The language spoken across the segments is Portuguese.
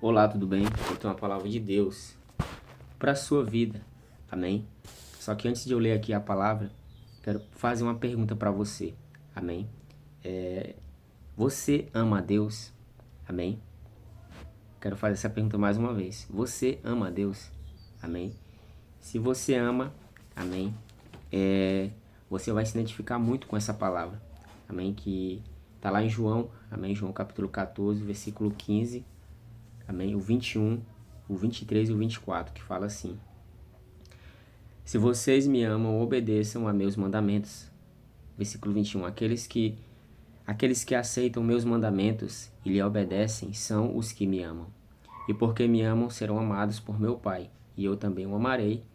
Olá, tudo bem? Eu tenho uma palavra de Deus para a sua vida, amém? Só que antes de eu ler aqui a palavra, quero fazer uma pergunta para você, amém? Você ama a Deus, amém? Quero fazer essa pergunta mais uma vez. Você ama a Deus, amém? Se você ama, amém, você vai se identificar muito com essa palavra, amém? Que está lá em João, amém? João capítulo 14, versículo 15, amém? O 21, o 23 e o 24, que fala assim: Se vocês me amam, obedeçam a meus mandamentos. Versículo 21. Aqueles que aceitam meus mandamentos e lhe obedecem são os que me amam. E porque me amam, serão amados por meu Pai. E eu também o amarei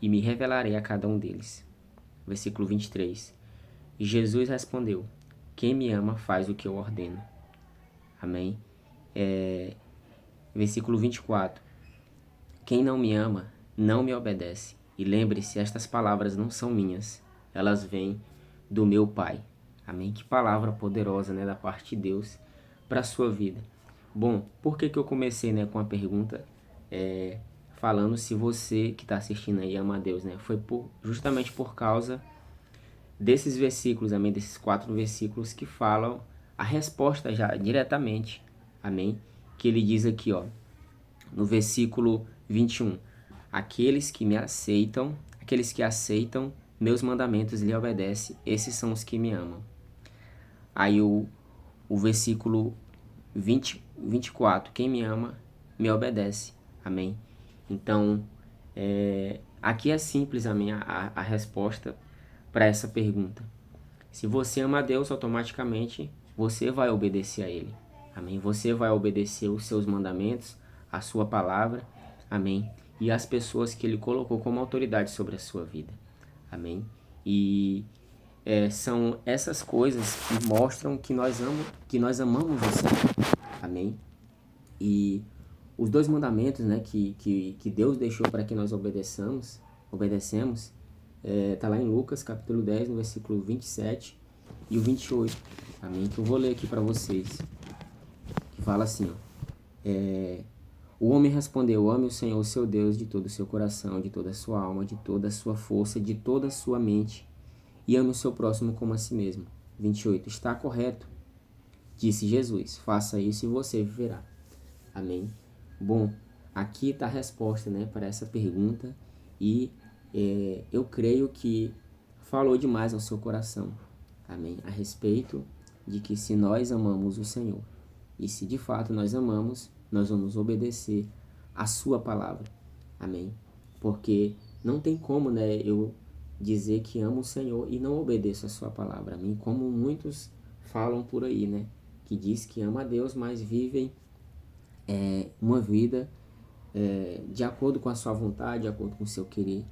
e me revelarei a cada um deles. Versículo 23. E Jesus respondeu: Quem me ama faz o que eu ordeno. Amém? Versículo 24. Quem não me ama, não me obedece. E lembre-se, estas palavras não são minhas, elas vêm do meu Pai. Amém? Que palavra poderosa, né, da parte de Deus para a sua vida. Bom, por que eu comecei, né, com a pergunta falando se você que está assistindo aí ama a Deus, né? Foi justamente por causa desses versículos, amém? Desses 4 versículos que falam a resposta já diretamente, amém? Que ele diz aqui, ó, no versículo 21, aqueles que aceitam meus mandamentos e lhe obedecem, esses são os que me amam. Aí o versículo 24, quem me ama, me obedece, amém? Então, aqui é simples, amém, a resposta para essa pergunta. Se você ama a Deus, automaticamente você vai obedecer a Ele, amém? Você vai obedecer os seus mandamentos, a sua palavra, amém? E as pessoas que Ele colocou como autoridade sobre a sua vida, amém? E são essas coisas que mostram que nós amamos o Senhor, amém? E os 2 mandamentos, né, que Deus deixou para que nós obedecemos, tá lá em Lucas capítulo 10, no versículo 27 e o 28, amém? Que eu vou ler aqui para vocês, que fala assim, ó, o homem respondeu: ame o Senhor, seu Deus, de todo o seu coração, de toda a sua alma, de toda a sua força, de toda a sua mente, e ame o seu próximo como a si mesmo. 28. Está correto, disse Jesus, faça isso e você viverá. Amém? Bom, aqui está a resposta, né, para essa pergunta, e eu creio que falou demais ao seu coração, amém? A respeito de que se nós amamos o Senhor, e se de fato nós amamos, nós vamos obedecer a sua palavra, amém? Porque não tem como, né, eu dizer que amo o Senhor e não obedeço a sua palavra, amém? Como muitos falam por aí, né, que diz que ama a Deus, mas vivem uma vida de acordo com a sua vontade, de acordo com o seu querer,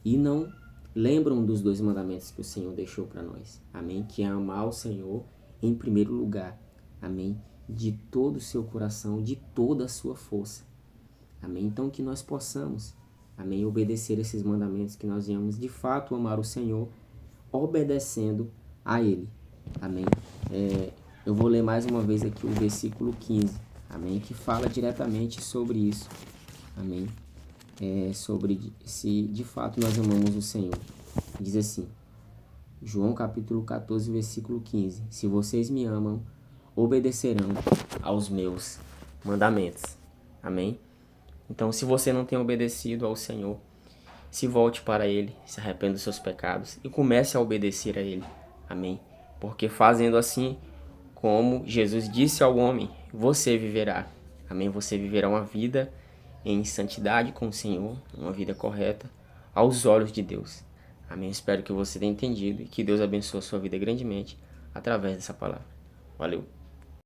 e não lembram dos 2 mandamentos que o Senhor deixou para nós, amém? Que é amar o Senhor em primeiro lugar, amém? De todo o seu coração, de toda a sua força, amém? Então que nós possamos, amém, obedecer esses mandamentos, que nós venhamos de fato amar o Senhor, obedecendo a Ele, amém? Eu vou ler mais uma vez aqui o versículo 15, amém? Que fala diretamente sobre isso, amém? Sobre se de fato nós amamos o Senhor. Diz assim, João capítulo 14, versículo 15: Se vocês me amam, obedecerão aos meus mandamentos. Amém? Então, se você não tem obedecido ao Senhor, se volte para Ele, se arrependa dos seus pecados e comece a obedecer a Ele. Amém? Porque fazendo assim, como Jesus disse ao homem, você viverá. Amém? Você viverá uma vida em santidade com o Senhor, uma vida correta aos olhos de Deus. Amém? Espero que você tenha entendido e que Deus abençoe a sua vida grandemente através dessa palavra. Valeu!